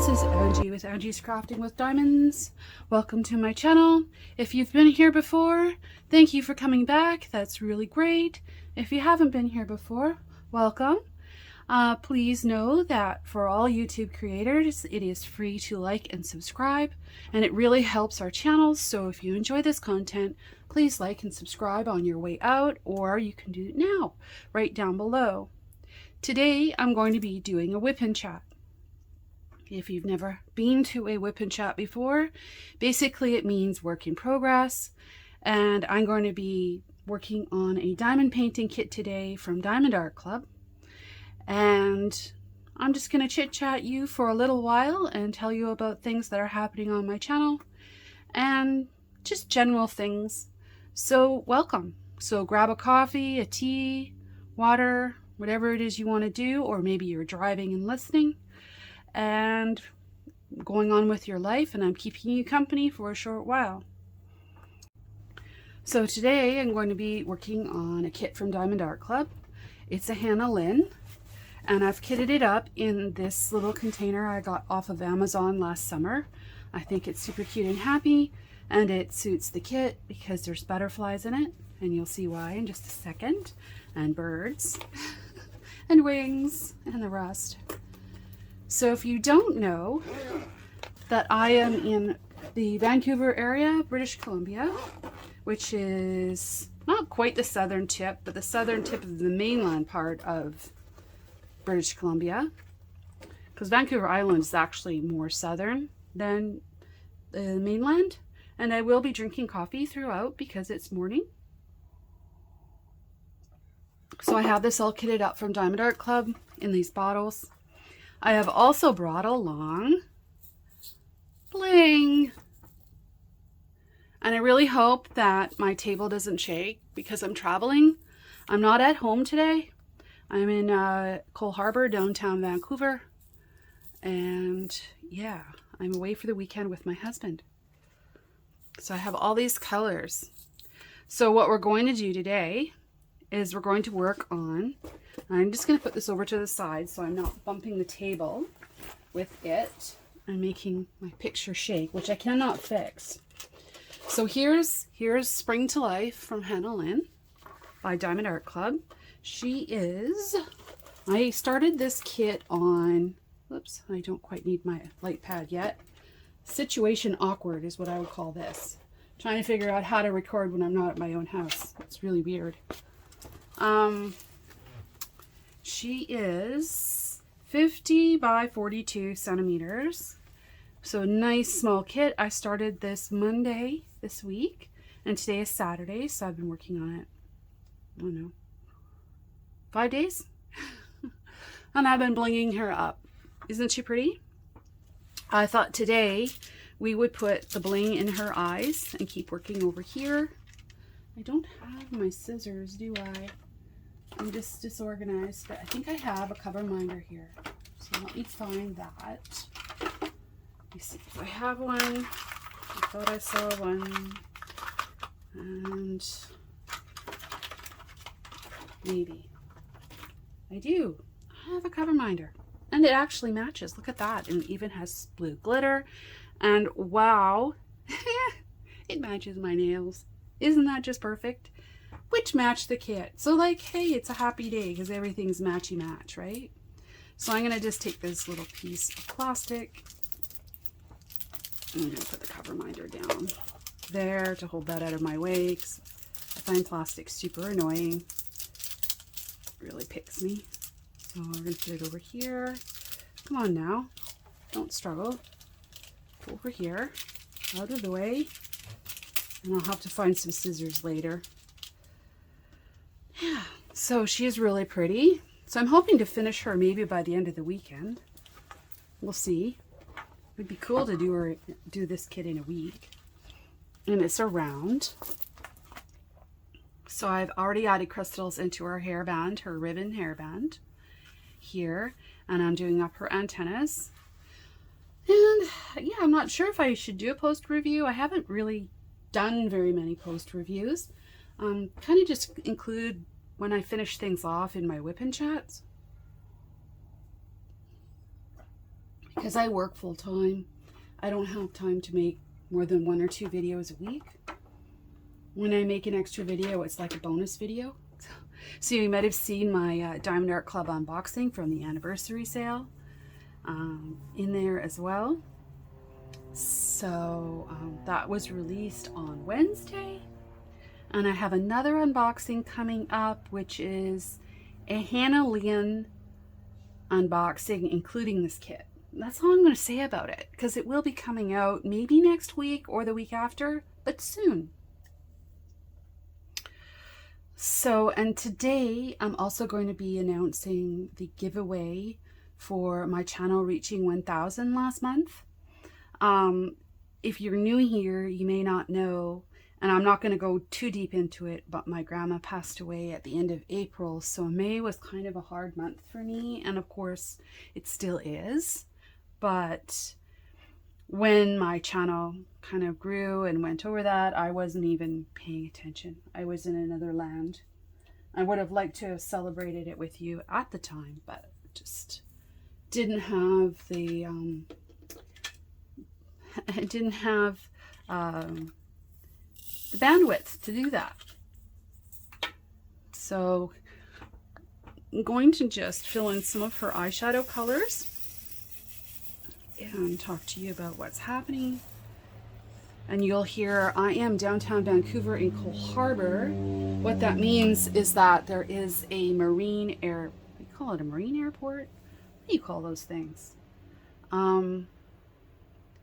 is Angie with Angie's Crafting with Diamonds. Welcome to my channel. If you've been here before, thank you for coming back. That's really great. If you haven't been here before, welcome. Please know that for all YouTube creators, it is free to like and subscribe, and it really helps our channels. So if you enjoy this content, please like and subscribe on your way out, or you can do it now, right down below. Today, I'm going to be doing a WIP and Chat. If you've never been to a WIP and Chat before, basically it means work in progress, and I'm going to be working on a diamond painting kit today from Diamond Art Club. And I'm just going to chit-chat you for a little while and tell you about things that are happening on my channel and just general things. So welcome. So grab a coffee, a tea, water, whatever it is you want to do, or maybe you're driving and listening and going on with your life, and I'm keeping you company for a short while. So today I'm going to be working on a kit from Diamond Art Club. It's a Hannah Lynn, and I've kitted it up in this little container I got off of Amazon last summer. I think it's super cute and happy, and it suits the kit because there's butterflies in it, and you'll see why in just a second, and birds and wings and the rest. So if you don't know that I am in the Vancouver area, British Columbia, which is not quite the southern tip, but the southern tip of the mainland part of British Columbia, because Vancouver Island is actually more southern than the mainland. And I will be drinking coffee throughout because it's morning. So I have this all kitted up from Diamond Art Club in these bottles. I have also brought along Bling. And I really hope that my table doesn't shake because I'm traveling. I'm not at home today. I'm in Cole Harbour, downtown Vancouver. And yeah, I'm away for the weekend with my husband. So I have all these colors. So what we're going to do today is we're going to work on, I'm just going to put this over to the side so I'm not bumping the table with it and making my picture shake, which I cannot fix. So here's Spring to Life from Hannah Lynn by Diamond Art Club. I started this kit on, whoops, I don't quite need my light pad yet. Situation awkward is what I would call this. Trying to figure out how to record when I'm not at my own house. It's really weird. She is 50 by 42 centimeters. So nice small kit. I started this Monday this week, and today is Saturday, so I've been working on it, I don't know, 5 days? And I've been blinging her up. Isn't she pretty? I thought today we would put the bling in her eyes and keep working over here. I don't have my scissors, do I? I'm just disorganized, but I think I have a cover minder here. So let me find that. Let me see if I have one. I thought I saw one. And maybe. I do. I have a cover minder. And it actually matches. Look at that. And it even has blue glitter. And wow, it matches my nails. Isn't that just perfect? Which match the kit. So like, hey, it's a happy day because everything's matchy match, right? So I'm going to just take this little piece of plastic. I'm going to put the cover minder down there to hold that out of my way, because I find plastic super annoying. It really picks me. So we're going to put it over here. Come on now. Don't struggle. Over here. Out of the way. And I'll have to find some scissors later. Yeah, so she is really pretty. So I'm hoping to finish her maybe by the end of the weekend. We'll see. It would be cool to do this kit in a week. And it's a round. So I've already added crystals into her hairband, her ribbon hairband here. And I'm doing up her antennas. And yeah, I'm not sure if I should do a post review. I haven't really done very many post reviews. Kind of just include when I finish things off in my WIP and Chats. because I work full time. I don't have time to make more than 1 or 2 videos a week. When I make an extra video, it's like a bonus video. So you might have seen my Diamond Art Club unboxing from the anniversary sale in there as well. So that was released on Wednesday. And I have another unboxing coming up, which is a Hannah Lynn unboxing, including this kit. That's all I'm going to say about it, because it will be coming out maybe next week or the week after, but soon. So, and today I'm also going to be announcing the giveaway for my channel reaching 1,000 last month. If you're new here, you may not know, and I'm not going to go too deep into it, but my grandma passed away at the end of April, so May was kind of a hard month for me, and of course it still is. But when my channel kind of grew and went over that, I wasn't even paying attention. I was in another land. I would have liked to have celebrated it with you at the time, but just didn't have the I didn't have the bandwidth to do that. So I'm going to just fill in some of her eyeshadow colors and talk to you about what's happening. And you'll hear I am downtown Vancouver in Cole Harbour. What that means is that there is a marine air, we call it a marine airport? What do you call those things?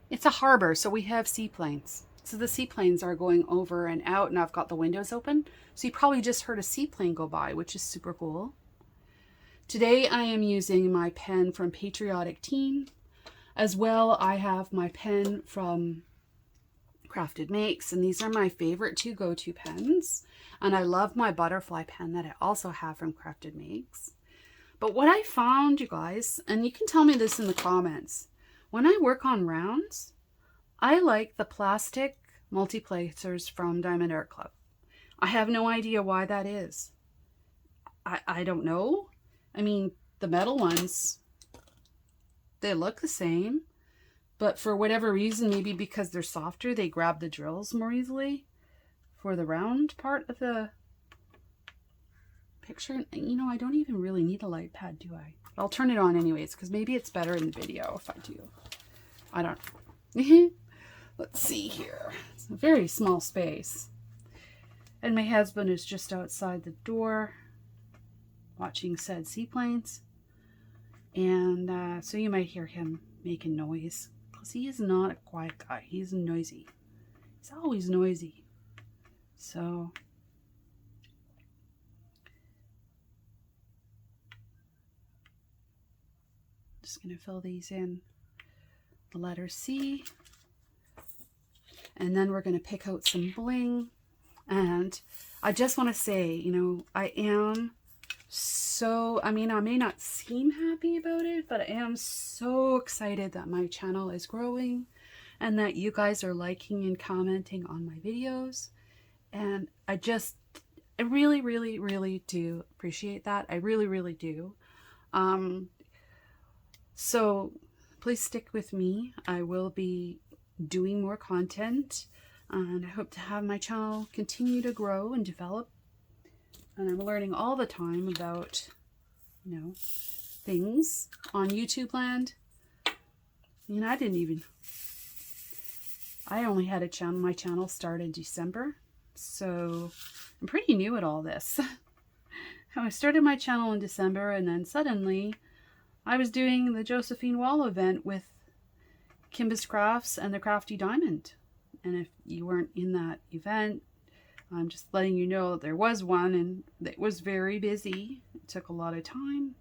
It's a harbor, so we have seaplanes. So the seaplanes are going over and out, and I've got the windows open. So you probably just heard a seaplane go by, which is super cool. Today I am using my pen from Patriotic Teen. As well, I have my pen from Crafted Makes, and these are my favorite 2 go-to pens. And I love my butterfly pen that I also have from Crafted Makes. But what I found, you guys, and you can tell me this in the comments, when I work on rounds, I like the plastic multiplacers from Diamond Art Club. I have no idea why that is. I don't know. I mean, the metal ones, they look the same, but for whatever reason, maybe because they're softer, they grab the drills more easily for the round part of the picture. And, you know, I don't even really need a light pad, do I? I'll turn it on anyways, because maybe it's better in the video if I do. I don't know. Let's see here. It's a very small space. And my husband is just outside the door watching said seaplanes. And so you might hear him making noise, because he is not a quiet guy. He's noisy. He's always noisy. So just going to fill these in the letter C. And then we're going to pick out some bling. And I just want to say, you know, I am so, I mean, I may not seem happy about it, but I am so excited that my channel is growing and that you guys are liking and commenting on my videos. And I really, really, really do appreciate that. I really, really do. So please stick with me. I will be doing more content, and I hope to have my channel continue to grow and develop. And I'm learning all the time about, you know, things on YouTube land. I mean, I only had a channel, my channel started in December, so I'm pretty new at all this. I started my channel in December, and then suddenly I was doing the Josephine Wall event with Kimba's Crafts and the Crafty Diamond. And if you weren't in that event, I'm just letting you know there was one, and it was very busy. It took a lot of time.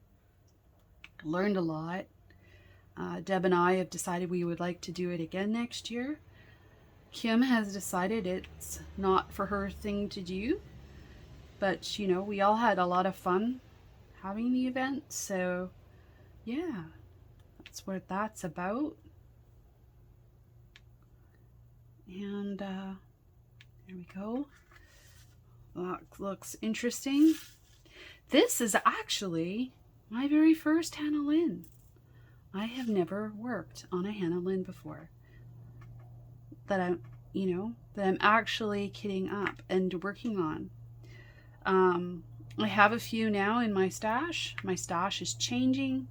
Learned a lot. Deb and I have decided we would like to do it again next year. Kim has decided it's not for her thing to do. But, you know, we all had a lot of fun having the event. So, yeah, that's what that's about. And there we go. That looks interesting. This is actually my very first Hannah Lynn. I have never worked on a Hannah Lynn before that I'm, that I'm actually kitting up and working on. I have a few now in my stash. My stash is changing.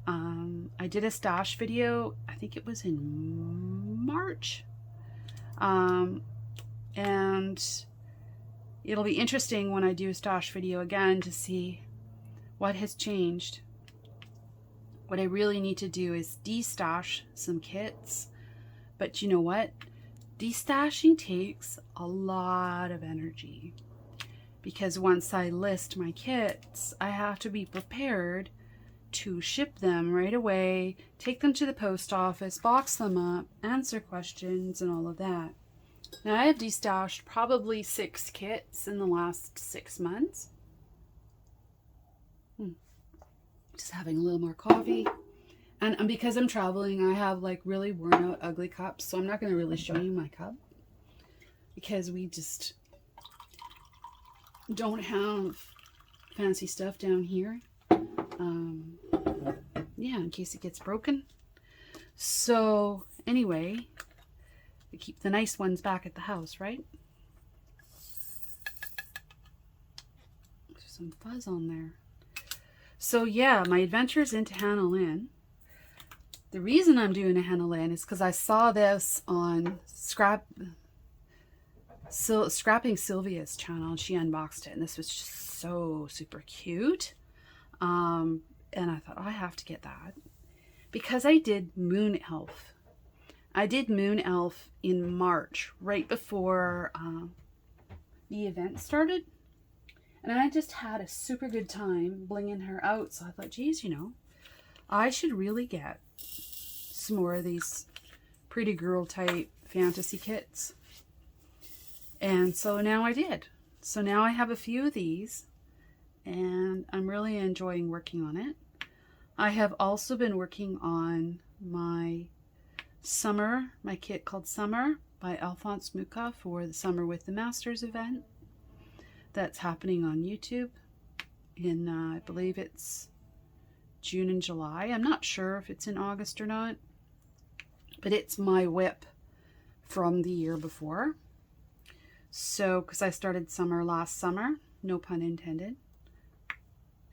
I did a stash video, I think it was in March. And it'll be interesting when I do a stash video again to see what has changed. What I really need to do is destash some kits. But you know what? Destashing takes a lot of energy. Because once I list my kits, I have to be prepared to ship them right away, take them to the post office, box them up, answer questions, and all of that. Now, I have destashed probably 6 kits in the last 6 months. Just having a little more coffee. And because I'm traveling, I have like really worn out ugly cups, so I'm not going to really show you my cup. Because we just don't have fancy stuff down here. Yeah, in case it gets broken. So anyway, we keep the nice ones back at the house, right? There's some fuzz on there. So yeah, my adventures into Hannah Lynn. The reason I'm doing a Hannah Lynn is because I saw this on Scrapping Sylvia's channel, and she unboxed it, and this was just so super cute. And I thought, oh, I have to get that because I did Moon Elf. I did Moon Elf in March, right before the event started, and I just had a super good time blinging her out. So I thought, geez, I should really get some more of these pretty girl type fantasy kits. And so now I did. So now I have a few of these, and I'm really enjoying working on it. I have also been working on my kit called Summer by Alphonse Muka for the Summer with the Masters event. That's happening on YouTube in, I believe it's June and July. I'm not sure if it's in August or not, but it's my WIP from the year before. So, because I started Summer last summer, no pun intended.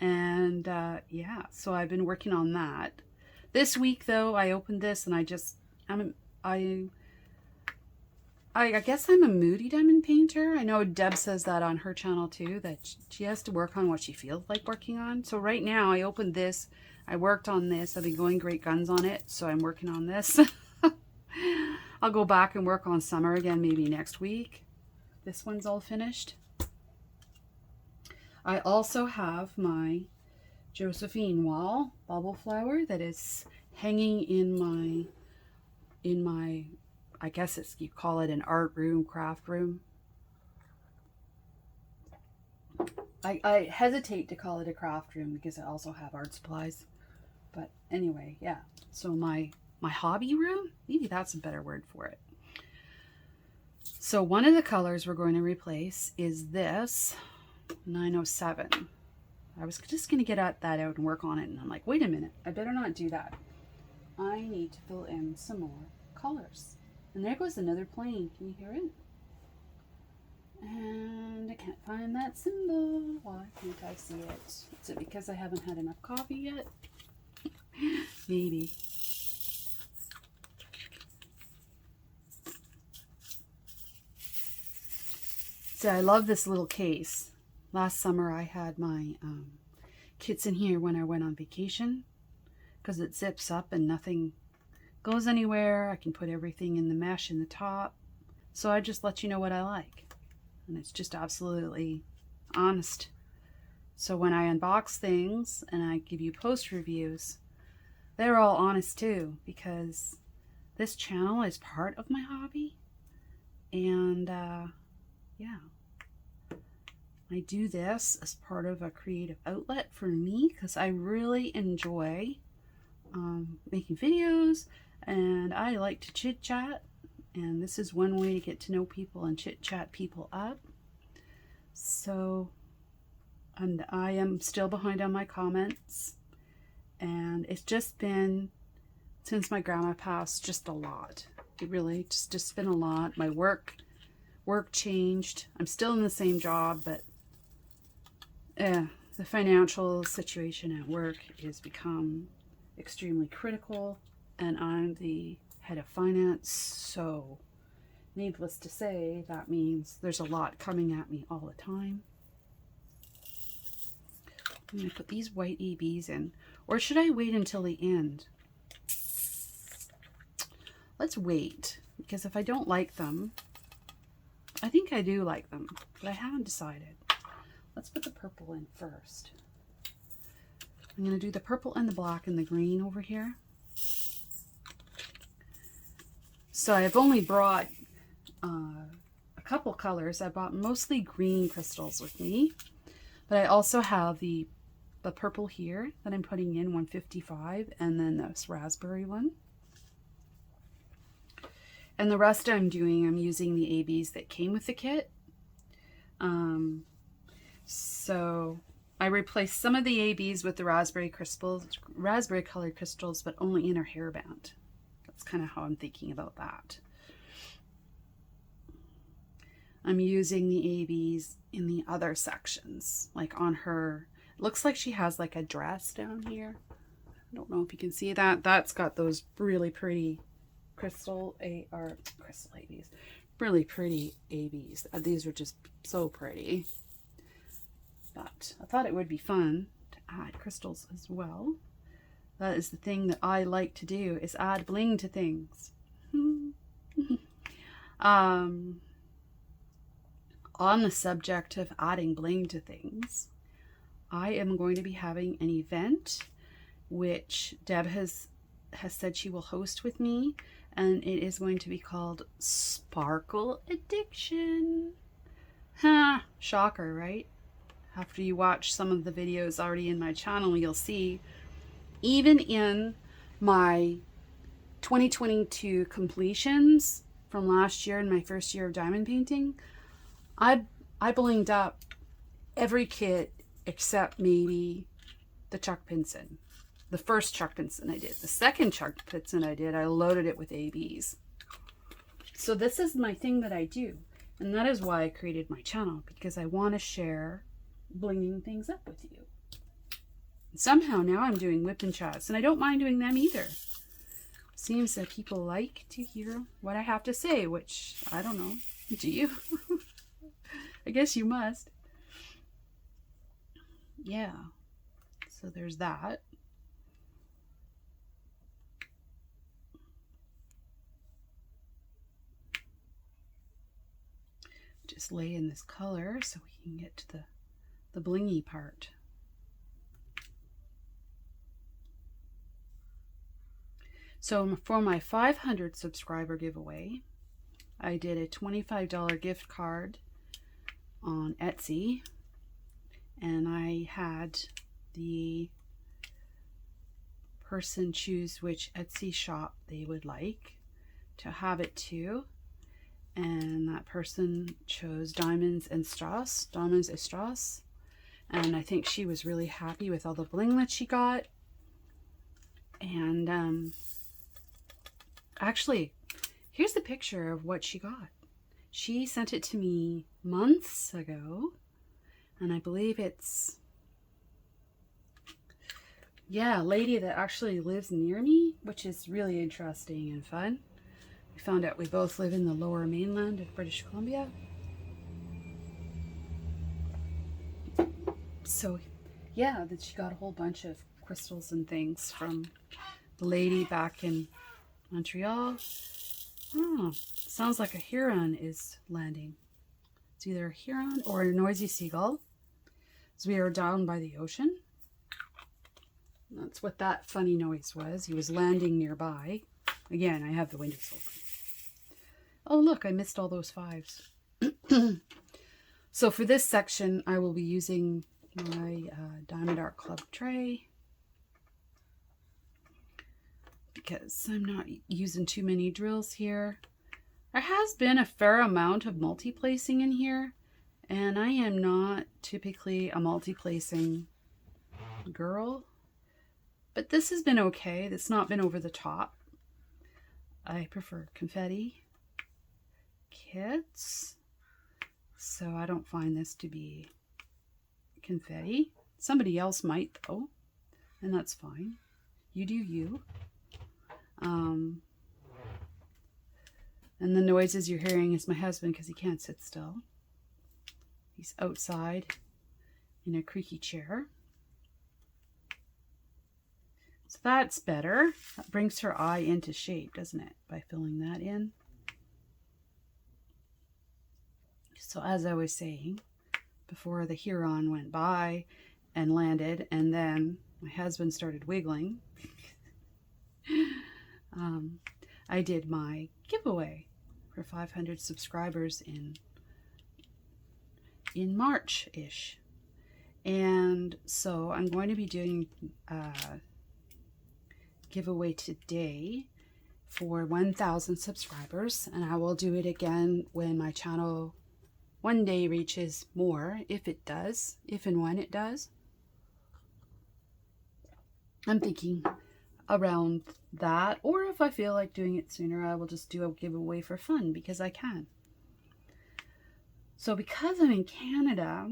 And yeah, so I've been working on that. This week though, I opened this and I guess I'm a moody diamond painter. I know Deb says that on her channel too, that she has to work on what she feels like working on. So right now I opened this, I worked on this, I've been going great guns on it, so I'm working on this. I'll go back and work on Summer again maybe next week. This one's all finished. I also have my Josephine wall bubble flower that is hanging in my I guess you call it an art room, craft room. I hesitate to call it a craft room because I also have art supplies. But anyway, yeah. So my hobby room, maybe that's a better word for it. So one of the colors we're going to replace is this 907. I was just going to get that out and work on it, and I'm like, wait a minute, I better not do that. I need to fill in some more colors. And there goes another plane. Can you hear it? And I can't find that symbol. Why can't I see it? Is it because I haven't had enough coffee yet? Maybe. So I love this little case. Last summer I had my kits in here when I went on vacation because it zips up and nothing goes anywhere. I can put everything in the mesh in the top. So I just let you know what I like. And it's just absolutely honest. So when I unbox things and I give you post reviews, they're all honest too, because this channel is part of my hobby. And yeah, I do this as part of a creative outlet for me because I really enjoy making videos, and I like to chit chat, and this is one way to get to know people and chit chat people up. So, and I am still behind on my comments, and it's just been, since my grandma passed, just a lot. It really just been a lot. My work changed. I'm still in the same job, but the financial situation at work has become extremely critical, and I'm the head of finance, so needless to say, that means there's a lot coming at me all the time. I'm going to put these white ABs in, or should I wait until the end? Let's wait, because if I don't like them, I think I do like them, but I haven't decided. Let's put the purple in first. I'm going to do the purple and the black and the green over here. So I've only brought a couple colors. I bought mostly green crystals with me, but I also have the purple here that I'm putting in 155, and then this raspberry one. And the rest I'm using the ABs that came with the kit. So I replaced some of the ABs with the raspberry colored crystals, but only in her hairband. That's kind of how I'm thinking about that. I'm using the ABs in the other sections, like on her, it looks like she has like a dress down here. I don't know if you can see that. That's got those really pretty crystal ABs. Really pretty ABs. These are just so pretty. But I thought it would be fun to add crystals as well. That is the thing that I like to do, is add bling to things. On the subject of adding bling to things, I am going to be having an event which Deb has said she will host with me, and it is going to be called Sparkle Addiction. Shocker, right? After you watch some of the videos already in my channel, you'll see even in my 2022 completions from last year in my first year of diamond painting, I blinged up every kit except maybe the Chuck Pinson. The first Chuck Pinson I did. The second Chuck Pinson I did, I loaded it with ABs. So this is my thing that I do. And that is why I created my channel, because I want to share blinging things up with you. And somehow now I'm doing WIP and Chats, and I don't mind doing them either. Seems that people like to hear what I have to say, which I don't know. Do you? I guess you must. Yeah. So there's that. Just lay in this color so we can get to the blingy part. So for my 500 subscriber giveaway, I did a $25 gift card on Etsy, and I had the person choose which Etsy shop they would like to have it to, and that person chose Diamonds et Strass, and I think she was really happy with all the bling that she got. And actually, here's the picture of what she got. She sent it to me months ago, and I believe it's, yeah, a lady that actually lives near me, which is really interesting and fun. We found out we both live in the lower mainland of British Columbia. So yeah, that she got a whole bunch of crystals and things from the lady back in Montreal. Oh, sounds like a heron is landing. It's either a heron or a noisy seagull. So we are down by the ocean. That's what that funny noise was. He was landing nearby. Again, I have the windows open. Oh, look, I missed all those fives. So for this section, I will be using my Diamond Art Club tray, because I'm not using too many drills here. There has been a fair amount of multi-placing in here, and I am not typically a multi-placing girl. But this has been okay. It's not been over the top. I prefer confetti kits, so I don't find this to be confetti. Somebody else might though, and that's fine. You do you. And the noises you're hearing is my husband because he can't sit still. He's outside in a creaky chair. So that's better. That brings her eye into shape, doesn't it? By filling that in. So as I was saying, before the Huron went by and landed, and then my husband started wiggling, I did my giveaway for 500 subscribers in March-ish. And so I'm going to be doing a giveaway today for 1,000 subscribers, and I will do it again when my channel one day reaches more, if it does, if and when it does. I'm thinking around that, or if I feel like doing it sooner, I will just do a giveaway for fun because I can. So because I'm in Canada,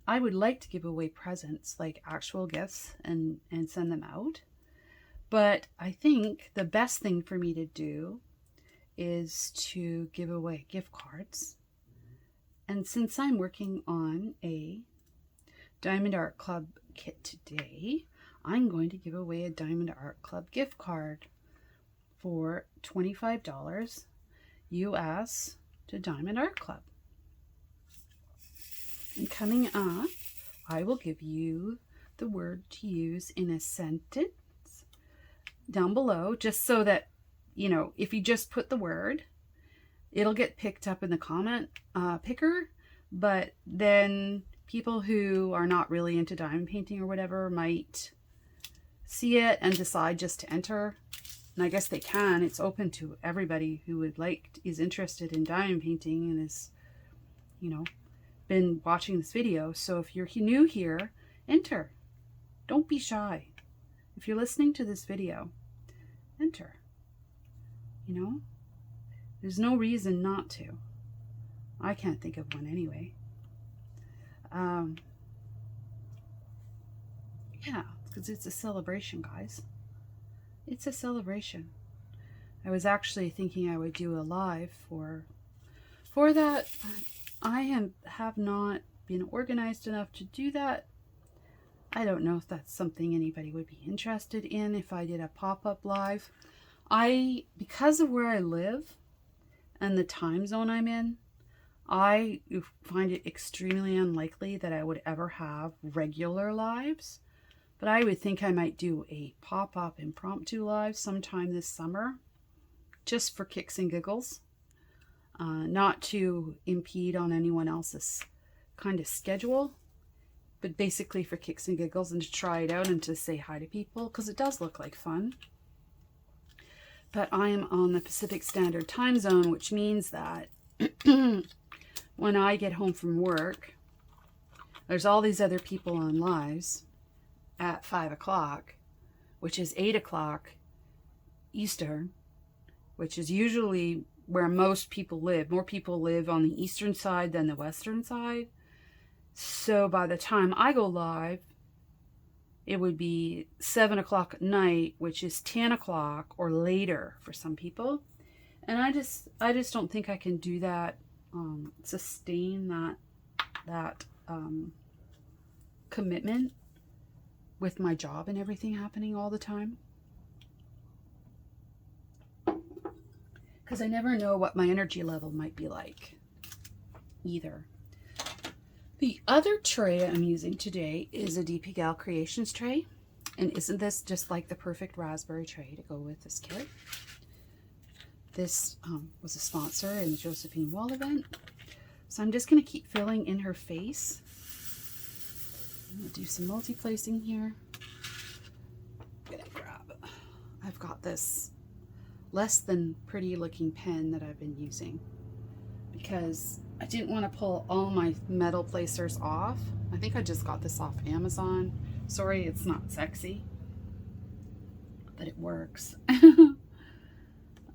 I would like to give away presents, like actual gifts, and send them out. But I think the best thing for me to do is to give away gift cards. And since I'm working on a Diamond Art Club kit today, I'm going to give away a Diamond Art Club gift card for $25 US to Diamond Art Club. And coming up, I will give you the word to use in a sentence down below, just so that, you know, if you just put the word, it'll get picked up in the comment picker, but then people who are not really into diamond painting or whatever might see it and decide just to enter. And I guess they can. It's open to everybody who is interested in diamond painting and is, you know, been watching this video. So if you're new here, enter. Don't be shy. If you're listening to this video, enter. You know, there's no reason not to. I can't think of one anyway. Yeah, because it's a celebration, guys. It's a celebration. I was actually thinking I would do a live for that. I have not been organized enough to do that. I don't know if that's something anybody would be interested in if I did a pop-up live. Because of where I live and the time zone I'm in, I find it extremely unlikely that I would ever have regular lives. But I would think I might do a pop-up impromptu live sometime this summer, just for kicks and giggles. Not to impede on anyone else's kind of schedule, but basically for kicks and giggles and to try it out and to say hi to people, because it does look like fun. But I am on the Pacific Standard Time Zone, which means that when I get home from work, there's all these other people on lives at 5 o'clock, which is 8 o'clock Eastern, which is usually where most people live. More people live on the eastern side than the western side. So by the time I go live, it would be 7 o'clock at night, which is 10 o'clock or later for some people. And I just don't think I can do that, sustain that commitment with my job and everything happening all the time. Because I never know what my energy level might be like either. The other tray I'm using today is a DP Gal Creations tray. And isn't this just like the perfect raspberry tray to go with this kit? This was a sponsor in the Josephine Wall event. So I'm just going to keep filling in her face. I'm going to do some multi-placing here. I've got this less than pretty looking pen that I've been using because I didn't want to pull all my metal placers off. I think I just got this off Amazon. Sorry, it's not sexy. but it works.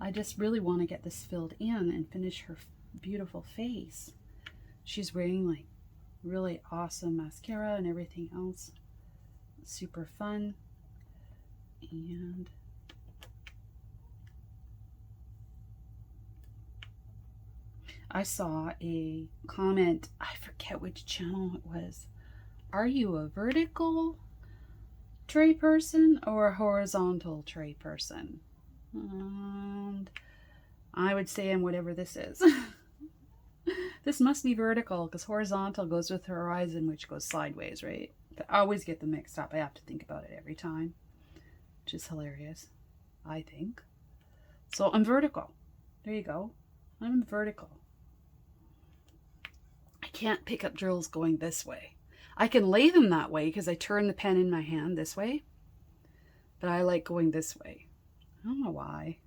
I just really want to get this filled in and finish her beautiful face. She's wearing like really awesome mascara and everything else. Super fun. And I saw a comment, I forget which channel it was. Are you a vertical tray person or a horizontal tray person? And I would say I'm whatever this is. This must be vertical because horizontal goes with horizon, which goes sideways, right? I always get them mixed up. I have to think about it every time, which is hilarious, I think. So I'm vertical. There you go. I'm vertical. I can't pick up drills going this way. I can lay them that way because I turn the pen in my hand this way, but I like going this way. I don't know why.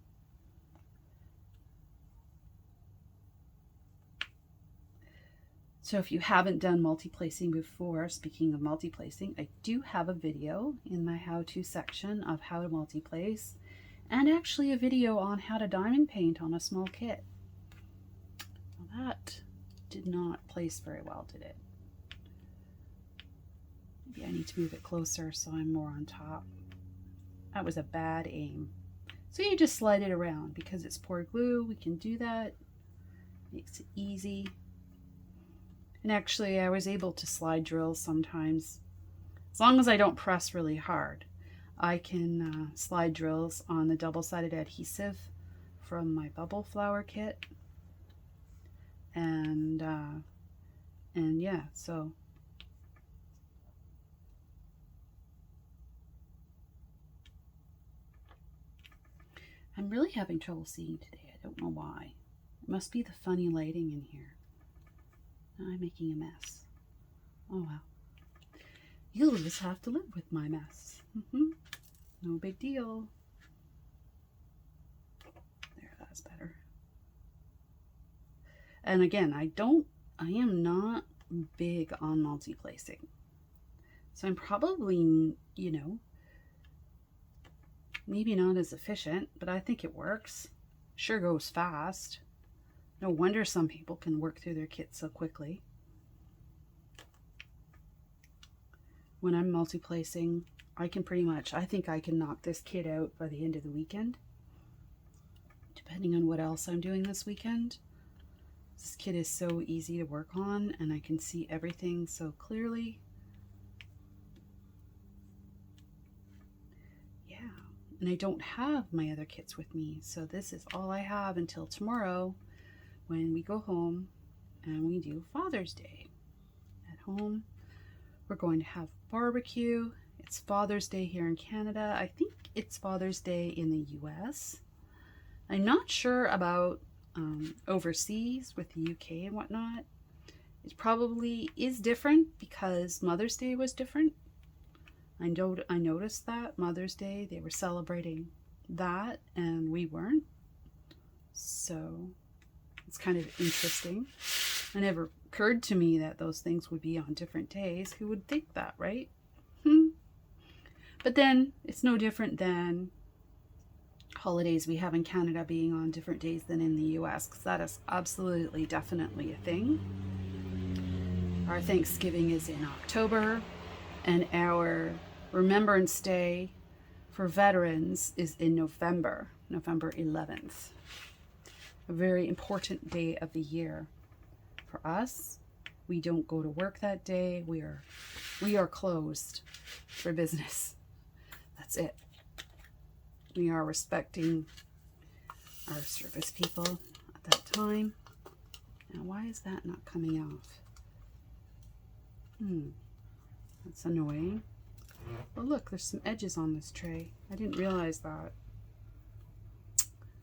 So if you haven't done multi-placing before, speaking of multi-placing, I do have a video in my how-to section of how to multi-place, and actually a video on how to diamond paint on a small kit. Well, that did not place very well, did it? Maybe I need to move it closer so I'm more on top. That was a bad aim. So you just slide it around. Because it's poured glue, we can do that. Makes it easy. And actually, I was able to slide drills sometimes. As long as I don't press really hard, I can slide drills on the double-sided adhesive from my bubble flower kit. And yeah, so I'm really having trouble seeing today. I don't know why. It must be the funny lighting in here. I'm making a mess. Oh well. You'll just have to live with my mess. No big deal. There, that's better. And again, I am not big on multi-placing. So I'm probably, you know, maybe not as efficient, but I think it works. Sure goes fast. No wonder some people can work through their kits so quickly. When I'm multi-placing, I can pretty much, I think I can knock this kit out by the end of the weekend. Depending on what else I'm doing this weekend. This kit is so easy to work on and I can see everything so clearly. And I don't have my other kits with me, so this is all I have until tomorrow when we go home and we do Father's Day. At home, we're going to have barbecue. It's Father's Day here in Canada. I think it's Father's Day in the US. I'm not sure about overseas with the UK and whatnot. It probably is different because Mother's Day was different. I noticed that Mother's Day, they were celebrating that and we weren't. So it's kind of interesting. It never occurred to me that those things would be on different days. Who would think that, right? But then it's no different than holidays we have in Canada being on different days than in the US, because that is absolutely, definitely a thing. Our Thanksgiving is in October. And our Remembrance Day for veterans is in November, November 11th. A very important day of the year. For us, we don't go to work that day. We are closed for business. That's it. We are respecting our service people at that time. Now, why is that not coming off? That's annoying. Oh look, there's some edges on this tray. I didn't realize that.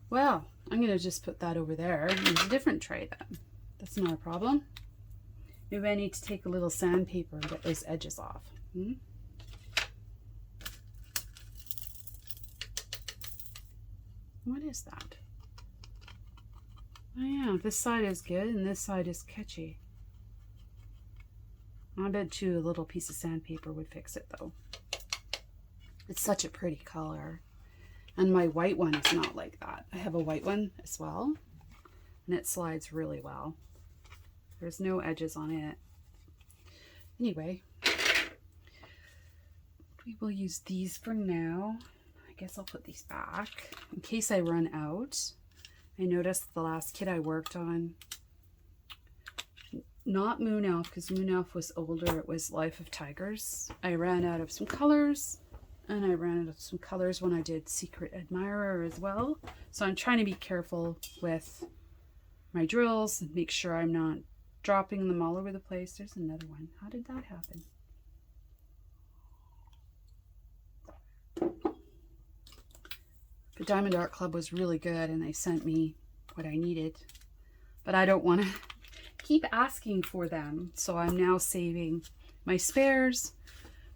Well, I'm going to just put that over there in a different tray then. That's not a problem. Maybe I need to take a little sandpaper and get those edges off. What is that? Oh yeah, this side is good and this side is catchy. I bet you a little piece of sandpaper would fix it though. It's such a pretty color. And my white one is not like that. I have a white one as well, and it slides really well. There's no edges on it. Anyway, we will use these for now. I guess I'll put these back in case I run out. I noticed the last kit I worked on, not Moon Elf, because Moon Elf was older, it was Life of Tigers. I ran out of some colors, and I ran out of some colors when I did Secret Admirer as well. So I'm trying to be careful with my drills and make sure I'm not dropping them all over the place. There's another one. How did that happen? The Diamond Art Club was really good, and they sent me what I needed. But I don't want to keep asking for them, so I'm now saving my spares,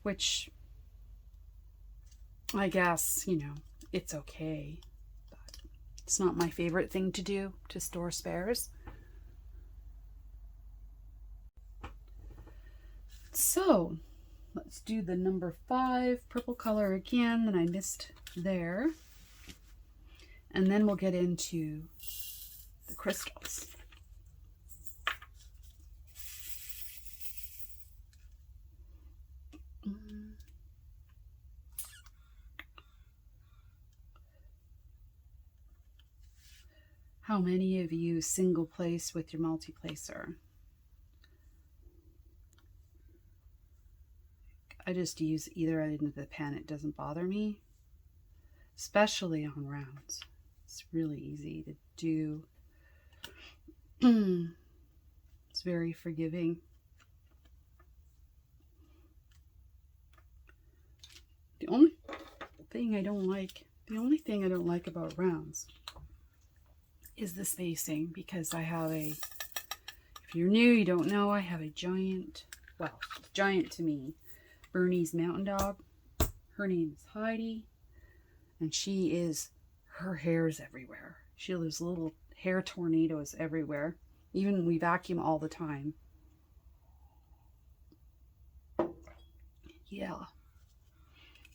which I guess, you know, it's okay. But it's not my favorite thing to do, to store spares. So let's do the number 5 purple color again that I missed there. And then we'll get into the crystals. How many of you single place with your multi-placer? I just use either end of the pen. It doesn't bother me, especially on rounds. It's really easy to do. It's very forgiving. The only thing I don't like about rounds is the spacing, because I have a, if you're new, you don't know, I have a giant, well, giant to me, Bernese mountain dog. Her name is Heidi, and her hair is everywhere. She has little hair tornadoes everywhere. Even we vacuum all the time. Yeah.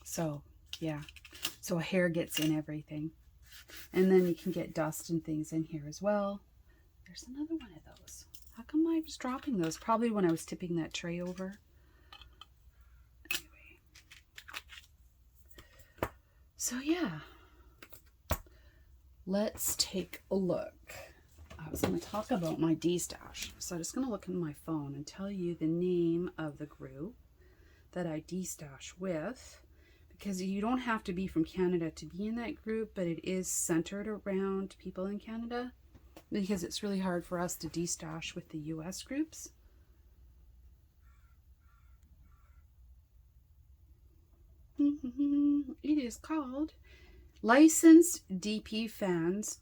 So, yeah. So hair gets in everything. And then you can get dust and things in here as well. There's another one of those. How come I was dropping those? Probably when I was tipping that tray over. Anyway. So yeah. Let's take a look. I was going to talk about my destash. So I'm just going to look in my phone and tell you the name of the group that I destash with. Because you don't have to be from Canada to be in that group, but it is centered around people in Canada, because it's really hard for us to destash with the US groups. It is called Licensed DP Fans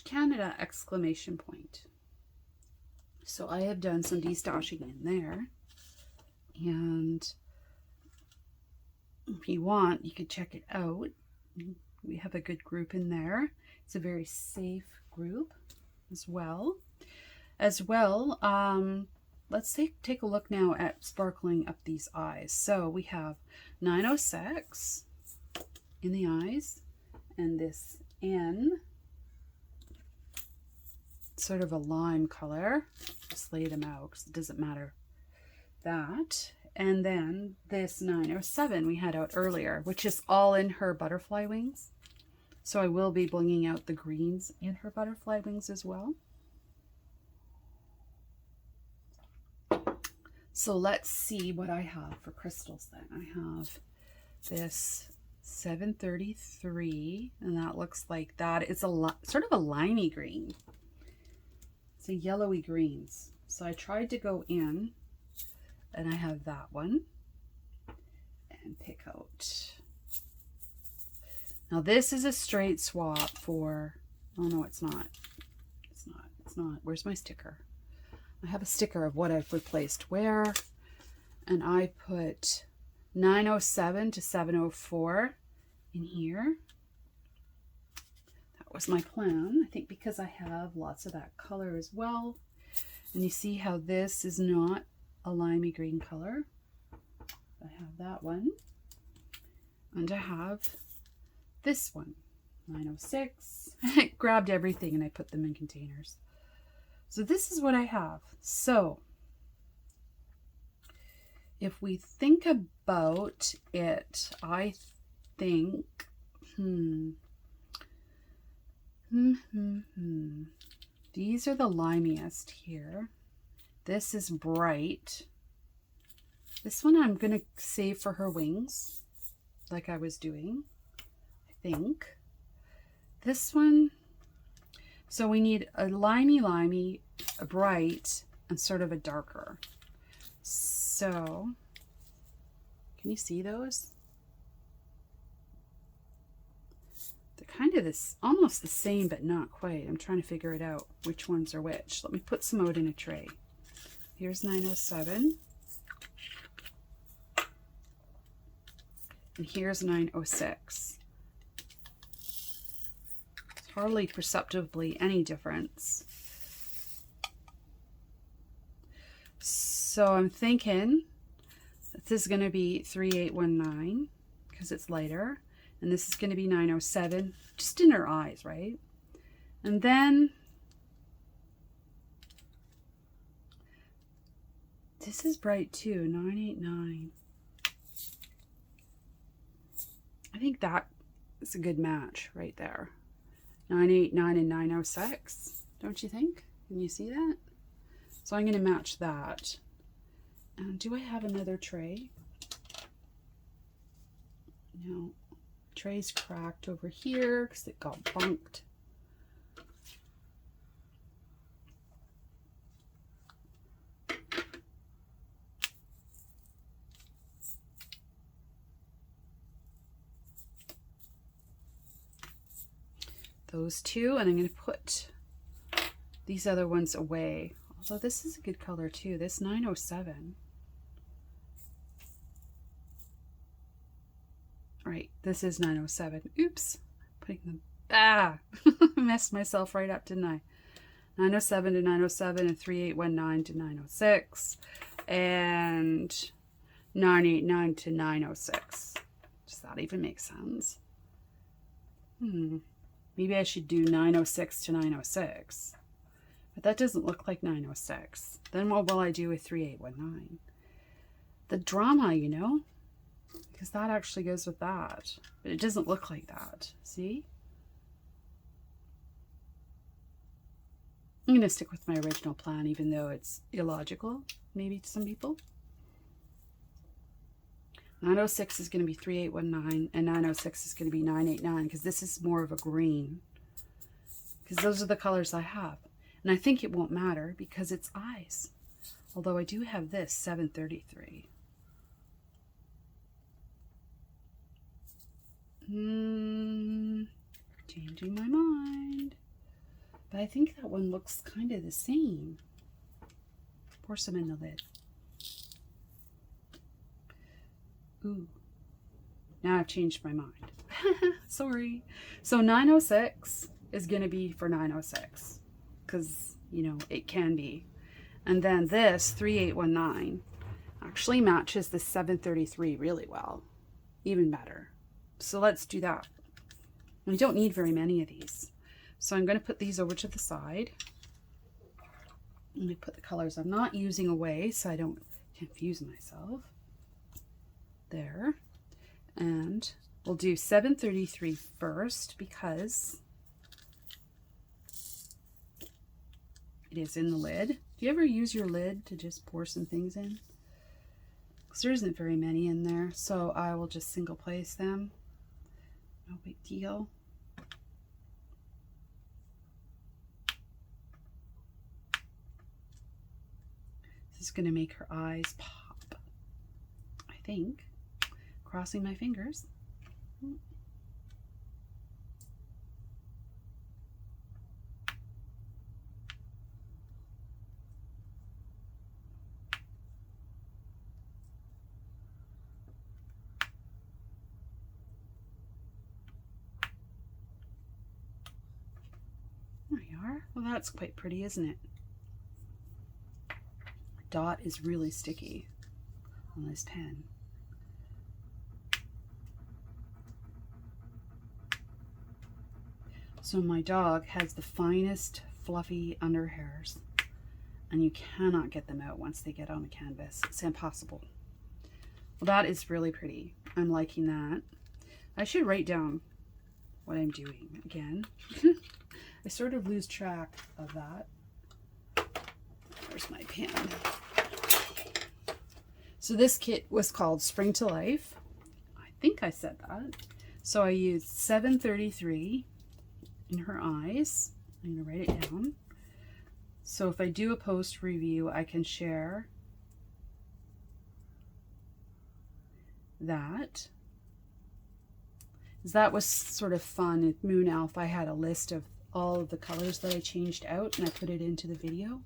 Canada ! So I have done some destashing in there, and if you want, you could check it out. We have a good group in there. It's a very safe group as well. Let's take a look now at sparkling up these eyes. So we have 906 in the eyes, and this N, sort of a lime color. Just lay them out because it doesn't matter that. And then this 907 we had out earlier, which is all in her butterfly wings. So I will be blinging out the greens in her butterfly wings as well. So let's see what I have for crystals then. I have this 733, and that looks like that. It's a sort of a limey green. It's a yellowy greens. So I tried to go in, and I have that one, and pick out. Now this is a straight swap for, oh no, it's not. It's not. Where's my sticker? I have a sticker of what I've replaced where, and I put 907 to 704 in here. That was my plan. I think because I have lots of that color as well. And you see how this is not a limey green color. I have that one. And I have this one. 906. I grabbed everything and I put them in containers. So this is what I have. So if we think about it, I think, these are the limiest here. This is bright. This one I'm going to save for her wings, like I was doing, I think. This one, so we need a limey, a bright, and sort of a darker. So, can you see those? They're kind of this, almost the same, but not quite. I'm trying to figure it out, which ones are which. Let me put some out in a tray. Here's 907. And here's 906. It's hardly perceptibly any difference. So I'm thinking that this is going to be 3819 because it's lighter. And this is going to be 907, just in her eyes, right? And then this is bright too, 989. I think that is a good match right there. 989 and 906, don't you think? Can you see that? So I'm going to match that. And do I have another tray? No. Tray's cracked over here because it got bunked. Those two, and I'm going to put these other ones away. Although this is a good color too. This 907. Right, this is 907. Oops, putting them, messed myself right up, didn't I? 907 to 907 and 3819 to 906 and 989 to 906. Does that even make sense? Maybe I should do 906 to 906. But that doesn't look like 906. Then what will I do with 3819? The drama, you know? Because that actually goes with that. But it doesn't look like that. See? I'm going to stick with my original plan, even though it's illogical, maybe to some people. 906 is going to be 3819, and 906 is going to be 989, because this is more of a green. Because those are the colors I have. And I think it won't matter, because it's eyes. Although I do have this, 733. Changing my mind. But I think that one looks kind of the same. Pour some in the lid. Ooh. Now I've changed my mind. Sorry. So 906 is going to be for 906. Because, you know, it can be. And then this 3819 actually matches the 733 really well. Even better. So let's do that. We don't need very many of these. So I'm going to put these over to the side. Let me put the colors I'm not using away so I don't confuse myself. There. And we'll do 733 first because it is in the lid. Do you ever use your lid to just pour some things in? Because there isn't very many in there. So I will just single place them. No big deal. This is going to make her eyes pop, I think. Crossing my fingers. There you are. Well, that's quite pretty, isn't it? The dot is really sticky on this pen. So my dog has the finest fluffy under hairs, and you cannot get them out once they get on the canvas. It's impossible. Well, that is really pretty. I'm liking that. I should write down what I'm doing again. I sort of lose track of that. Where's my pen? So this kit was called Spring to Life. I think I said that. So I used 733 in her eyes. I'm going to write it down. So if I do a post review, I can share that. That was sort of fun. At Moon Elf, I had a list of all of the colors that I changed out, and I put it into the video.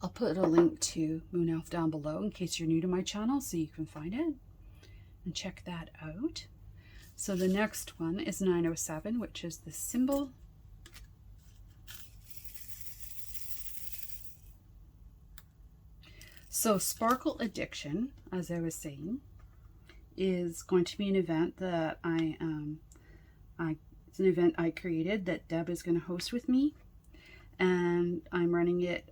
I'll put a link to Moon Elf down below in case you're new to my channel, so you can find it and check that out. So the next one is 907, which is the symbol. So Sparkle Addiction, as I was saying, is going to be an event that it's an event I created that Deb is going to host with me, and I'm running it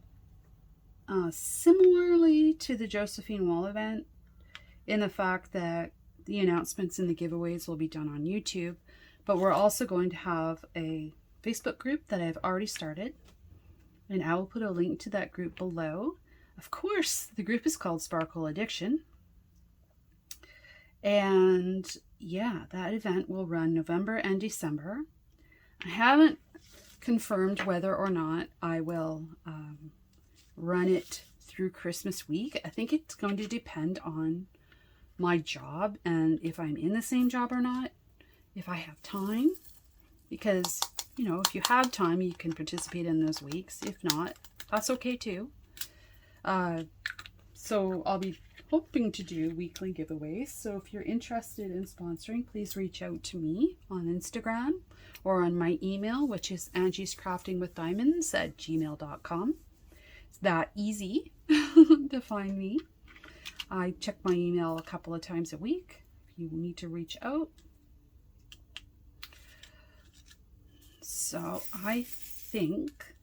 similarly to the Josephine Wall event, in the fact that the announcements and the giveaways will be done on YouTube, but we're also going to have a Facebook group that I've already started, and I will put a link to that group below. Of course, the group is called Sparkle Addiction. And yeah, that event will run November and December. I haven't confirmed whether or not I will run it through Christmas week. I think it's going to depend on my job and if I'm in the same job or not, if I have time. Because, you know, if you have time, you can participate in those weeks. If not, that's okay too. So I'll be hoping to do weekly giveaways. So if you're interested in sponsoring, please reach out to me on Instagram or on my email, which is angiescraftingwithdiamonds@gmail.com. It's that easy to find me. I check my email a couple of times a week if you need to reach out. So I think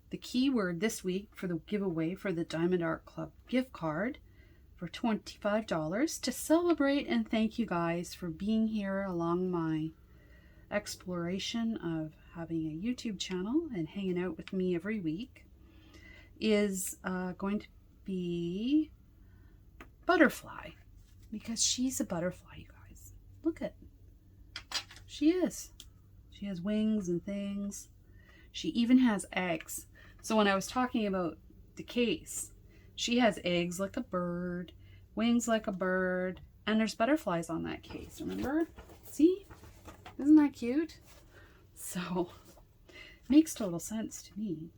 the keyword this week for the giveaway for the Diamond Art Club gift card for $25 to celebrate and thank you guys for being here along my exploration of having a YouTube channel and hanging out with me every week is going to be Butterfly, because she's a butterfly, you guys. Look at, she is. She has wings and things. She even has eggs. So when I was talking about the case, she has eggs like a bird, wings like a bird, and there's butterflies on that case, remember? See? Isn't that cute? So, makes total sense to me.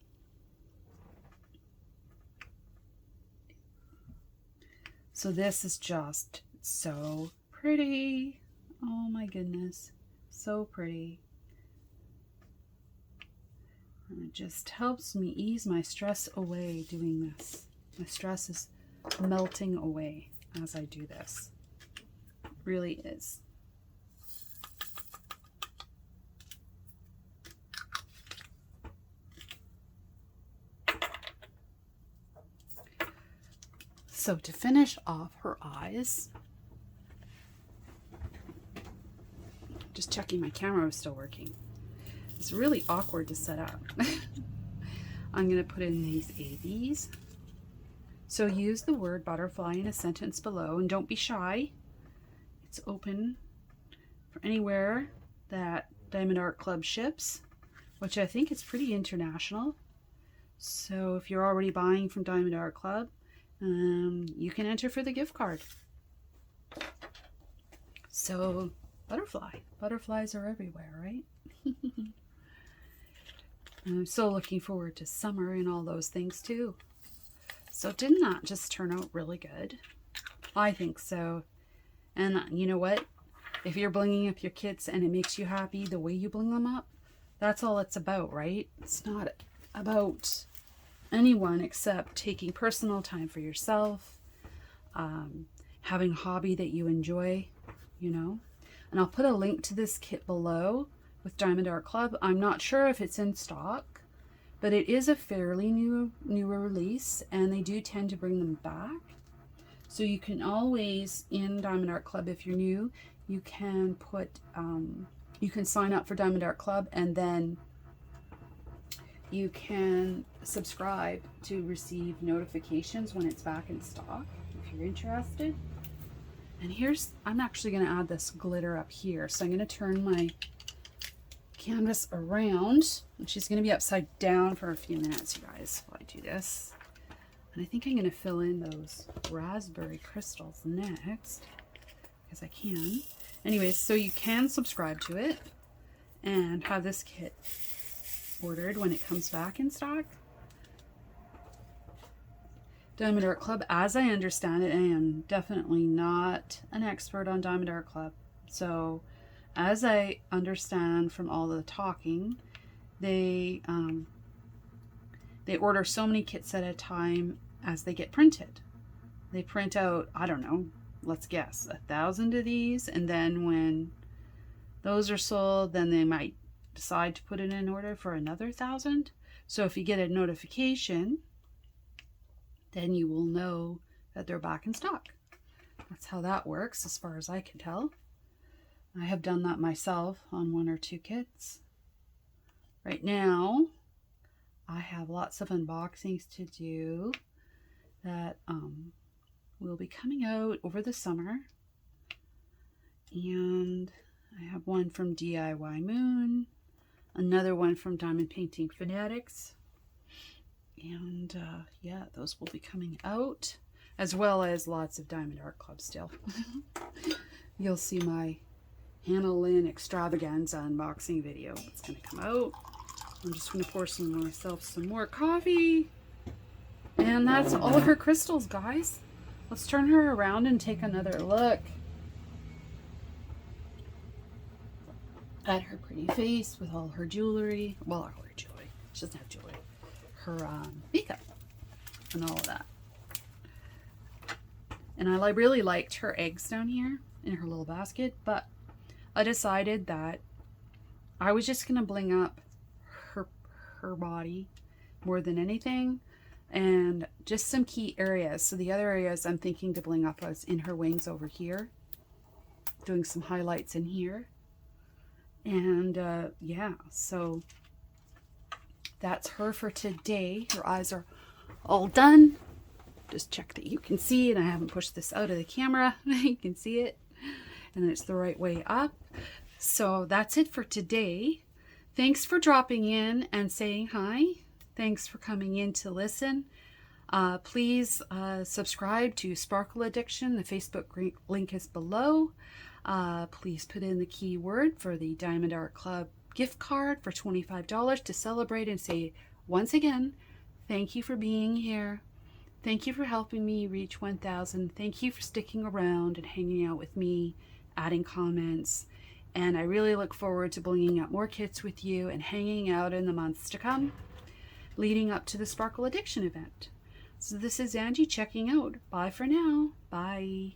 So this is just so pretty. Oh my goodness. So pretty. And it just helps me ease my stress away doing this. My stress is melting away as I do this. It really is. So to finish off her eyes, just checking my camera was still working. It's really awkward to set up. I'm going to put in these ABs. So use the word butterfly in a sentence below, and don't be shy. It's open for anywhere that Diamond Art Club ships, which I think is pretty international. So if you're already buying from Diamond Art Club, you can enter for the gift card. So butterfly. Butterflies are everywhere, right? I'm so looking forward to summer and all those things too. So didn't that just turn out really good? I think so. And you know what? If you're blinging up your kits and it makes you happy the way you bling them up, that's all it's about, right? It's not about anyone except taking personal time for yourself, having a hobby that you enjoy, you know. And I'll put a link to this kit below with Diamond Art Club. I'm not sure if it's in stock, but it is a fairly newer release, and they do tend to bring them back. So you can always, in Diamond Art Club, if you're new, you can put, you can sign up for Diamond Art Club, and then you can subscribe to receive notifications when it's back in stock, if you're interested. And here's, I'm actually going to add this glitter up here. So I'm going to turn my canvas around, and she's going to be upside down for a few minutes, you guys, while I do this. And I think I'm going to fill in those raspberry crystals next, because I can. Anyways, so you can subscribe to it and have this kit ordered when it comes back in stock. Diamond Art Club, as I understand it, I am definitely not an expert on Diamond Art Club. So, as I understand from all the talking, they order so many kits at a time as they get printed. They print out, I don't know, let's guess, 1,000 of these, and then when those are sold, then they might decide to put it in order for another 1,000. So if you get a notification, then you will know that they're back in stock. That's how that works, as far as I can tell. I have done that myself on 1 or 2 kits. Right now, I have lots of unboxings to do that will be coming out over the summer. And I have one from DIY Moon, another one from Diamond Painting Fanatics. And yeah, those will be coming out, as well as lots of Diamond Art Club still. You'll see my Hannah Lynn extravaganza unboxing video. It's going to come out. I'm just going to pour myself some more coffee. And that's all of her crystals, guys. Let's turn her around and take another look at her pretty face with all her jewelry. Well, all her jewelry. She doesn't have jewelry. Her makeup and all of that. And I really liked her eggs down here in her little basket, but I decided that I was just going to bling up her body more than anything, and just some key areas. So the other areas I'm thinking to bling up is in her wings over here, doing some highlights in here. And yeah, so that's her for today. Her eyes are all done. Just check that you can see, and I haven't pushed this out of the camera. You can see it, and it's the right way up. So that's it for today. Thanks for dropping in and saying hi. Thanks for coming in to listen. Please subscribe to Sparkle Addiction. The Facebook link is below. Please put in the keyword for the Diamond Art Club gift card for $25 to celebrate and say, once again, thank you for being here. Thank you for helping me reach 1,000. Thank you for sticking around and hanging out with me, adding comments. And I really look forward to blinging up more kits with you and hanging out in the months to come, leading up to the Sparkle Addiction event. So this is Angie checking out. Bye for now. Bye.